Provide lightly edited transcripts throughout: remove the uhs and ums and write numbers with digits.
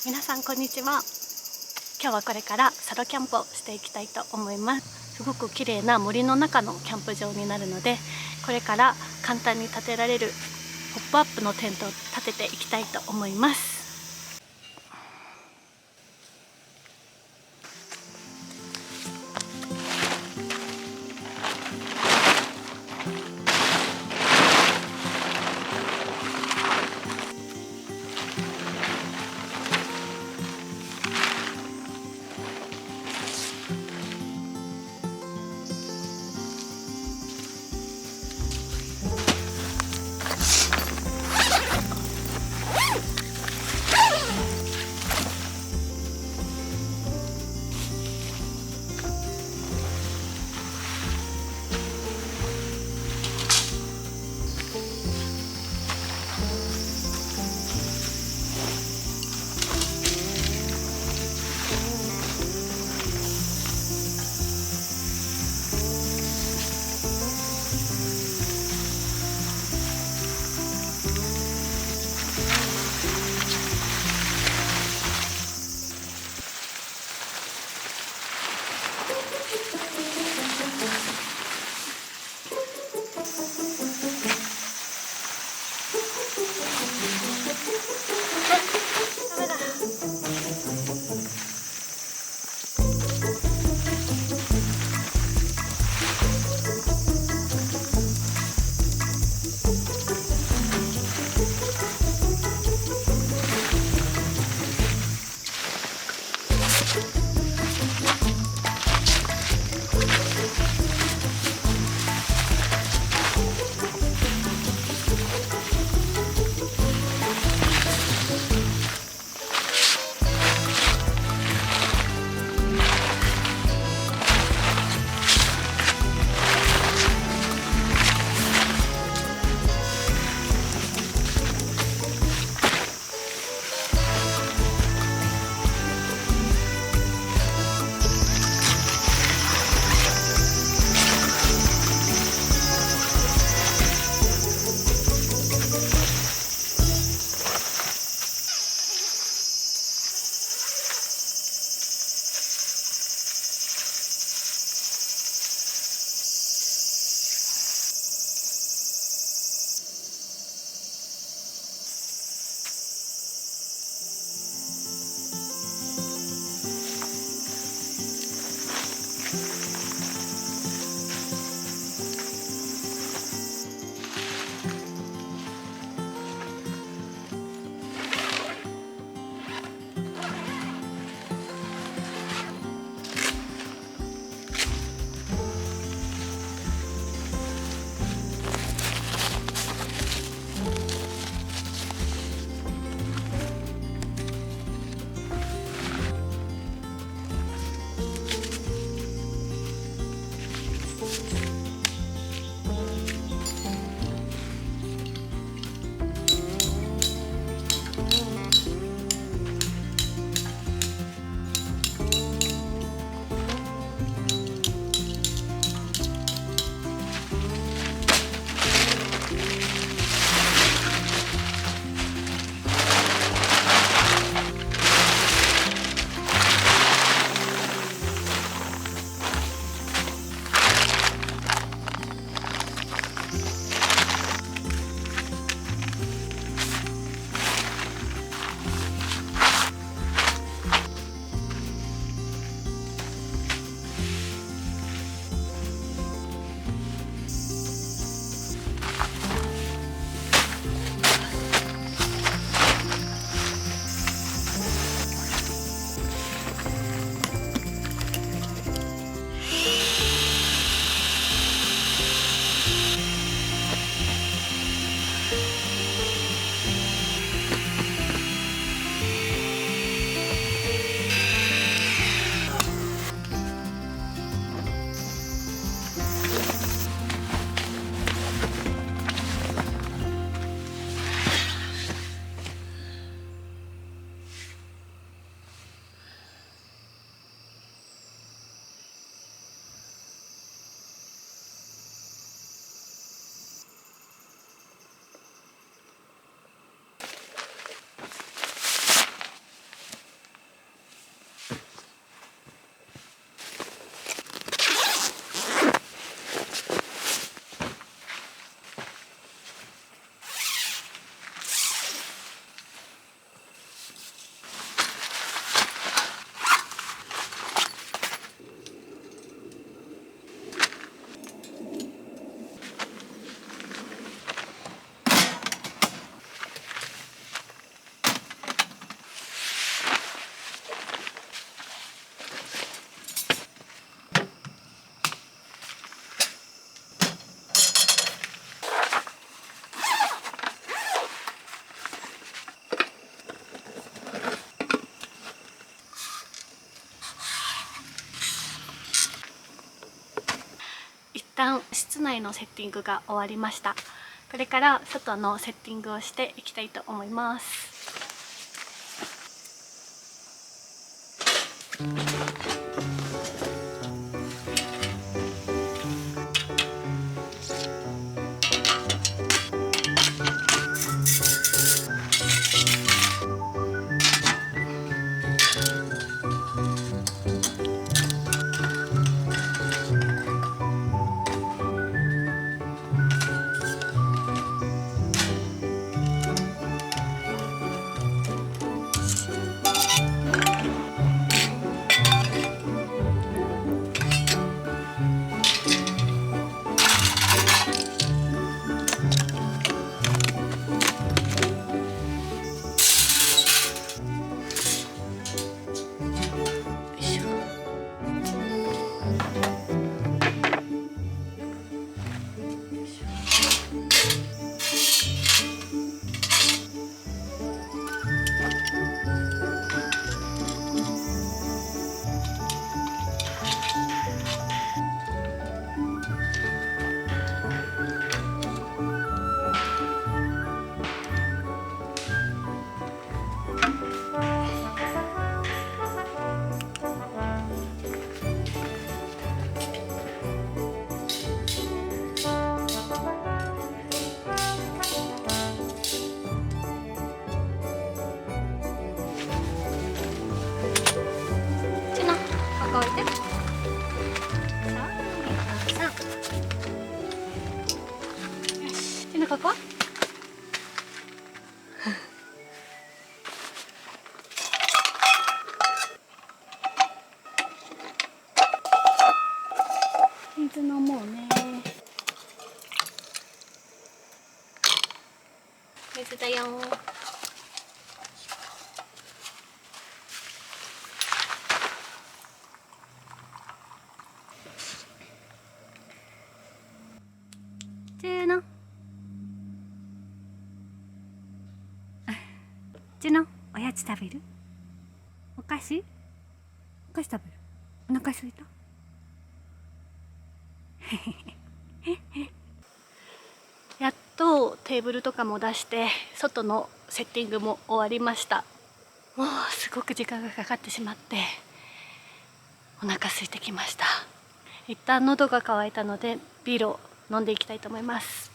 皆さんこんにちは。今日はこれからソロキャンプをしていきたいと思います。すごく綺麗な森の中のキャンプ場になるので、これから簡単に建てられるポップアップのテントを立てていきたいと思います。旦室内のセッティングが終わりました。これから外のセッティングをしていきたいと思います。置いて。よし、手のここ。水飲もうね。水だよ。ちのおやつ食べる？お菓子？お菓子食べる？お腹空いた？やっとテーブルとかも出して外のセッティングも終わりました。もうすごく時間がかかってしまってお腹空いてきました。一旦喉が渇いたのでビールを飲んでいきたいと思います。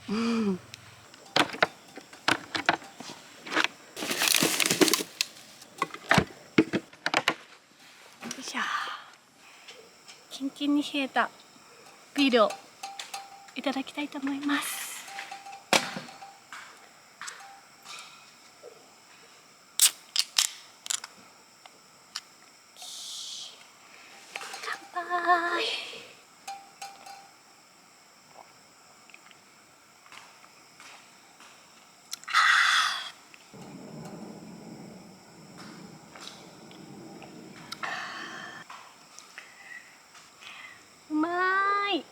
よいしょ。キンキンに冷えたビールをいただきたいと思います。乾杯。うまーい。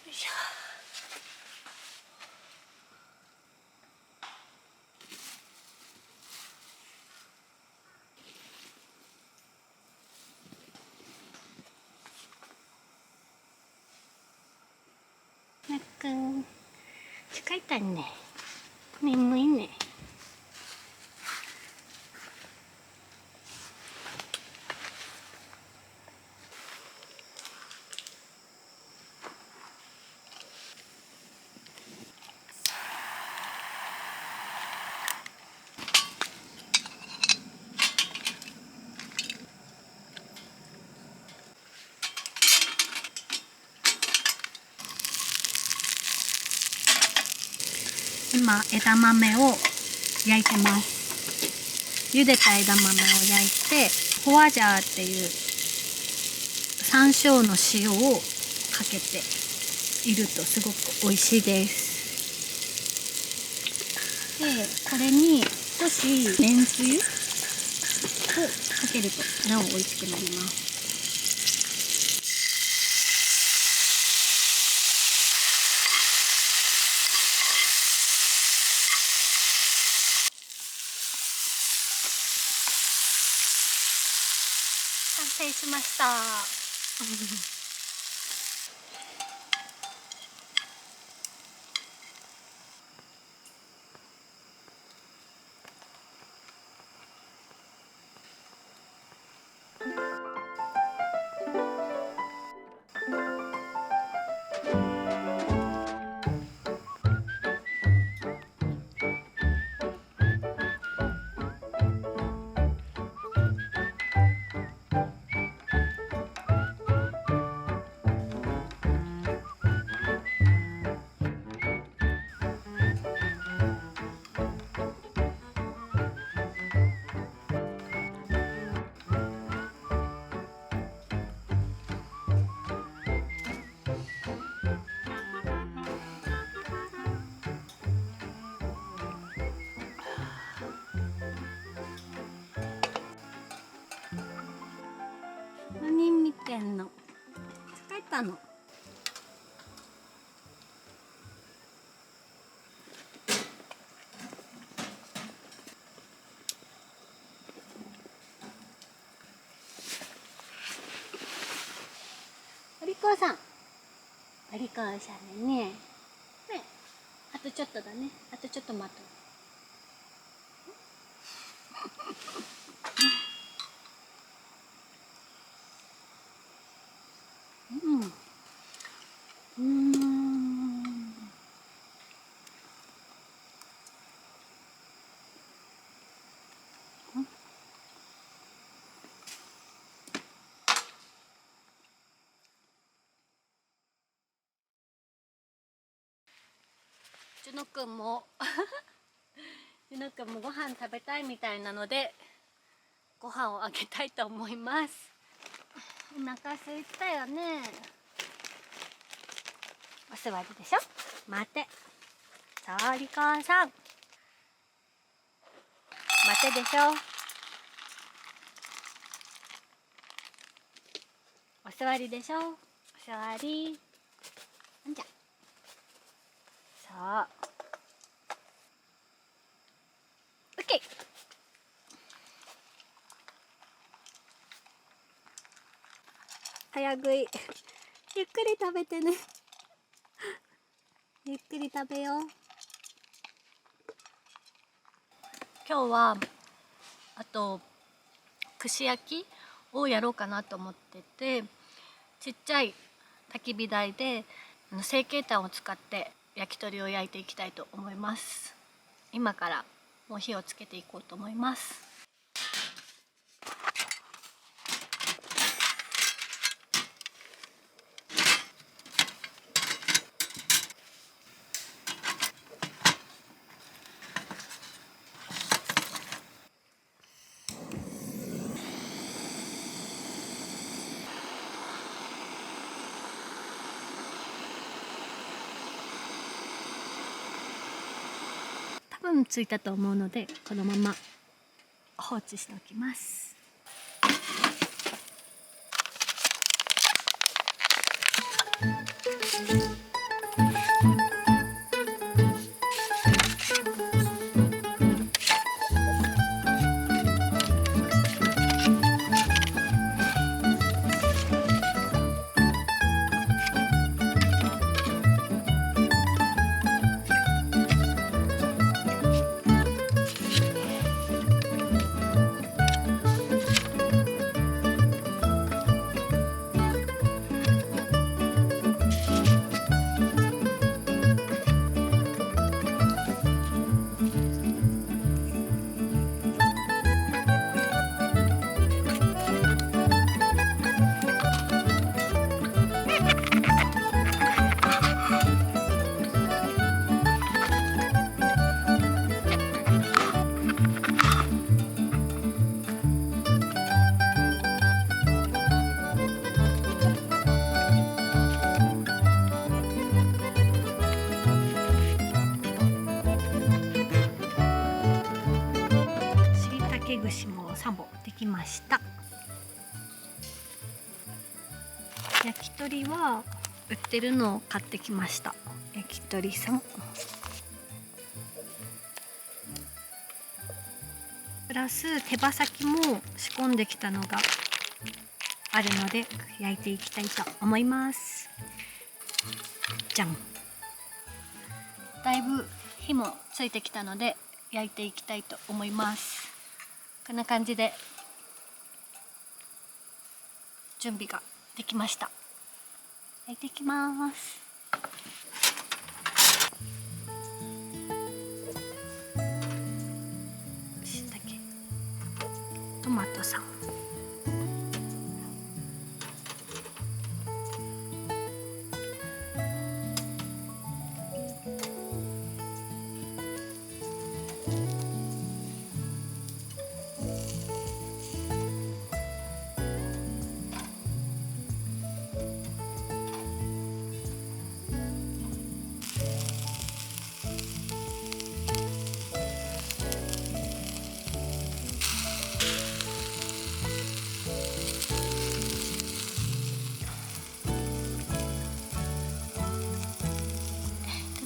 よいしょ。なっくん、疲れたね。眠いね。今枝豆を焼いてます。茹でた枝豆を焼いて、ホワジャーっていう山椒の塩をかけているとすごく美味しいです。で、これに少しめんつゆをかけるとなお美味しくなります。完成しました。何見てんの？疲れたの？お利口さん。お利口さんね。ね、あとちょっとだね。あとちょっと待とう。ジュノ君もジュノ君もご飯食べたいみたいなのでご飯をあげたいと思います。お腹空いたよね。お座りでしょ。待て。さあ、リカさん。待てでしょ。お座りでしょ。お座り。んじゃ。そう。オッケー。早食い。ゆっくり食べてね。ゆっくり食べよう。今日はあと串焼きをやろうかなと思ってて、ちっちゃい焚き火台で成形炭を使って焼き鳥を焼いていきたいと思います。今からもう火をつけていこうと思います。多分ついたと思うのでこのまま放置しておきます。竹串も3本できました。焼き鳥は売ってるのを買ってきました。焼き鳥さんプラス手羽先も仕込んできたのがあるので焼いていきたいと思います。じゃん。だいぶ火もついてきたので焼いていきたいと思います。こんな感じで準備ができました。焼いていきます。しいたけ、トマトさん、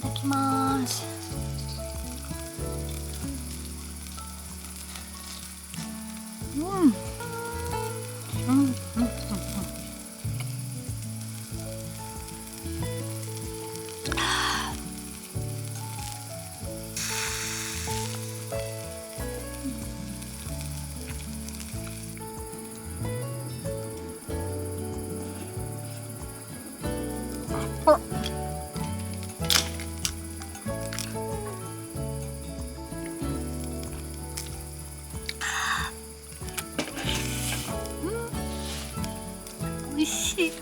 いただきます。うんうんうんうんうん。あ、美味しい。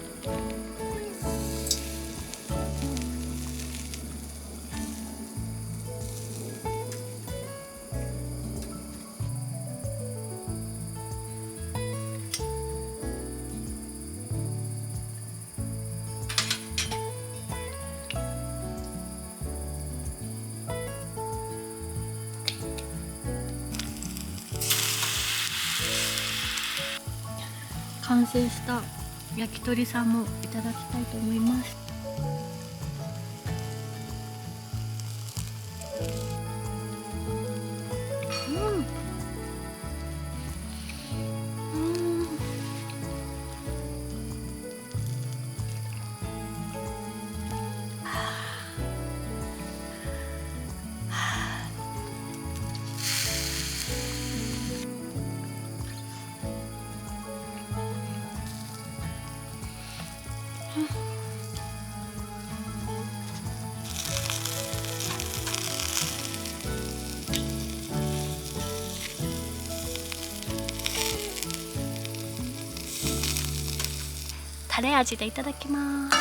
完成した焼き鳥さんもいただきたいと思います。うん、タレ味でいただきます。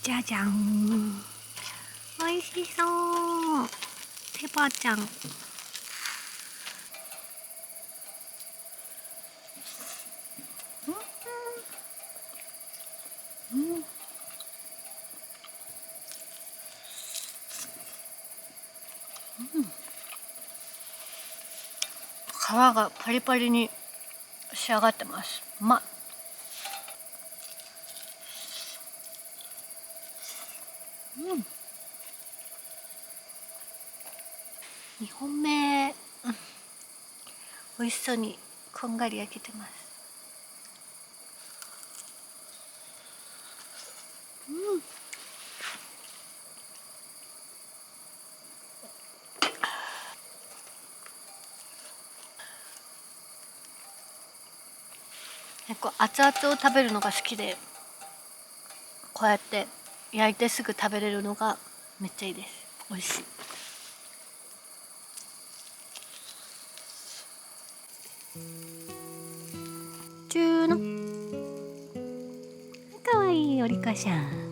じゃじゃん。美味しそう。手羽ちゃん。うん。皮がパリパリに仕上がってます。うまい。うん。2本目、美味しそうにこんがり焼けてます。うん。結構熱々を食べるのが好きで、こうやって焼いてすぐ食べれるのがめっちゃいいです。美味しい。チューのかわいいおりかしゃん。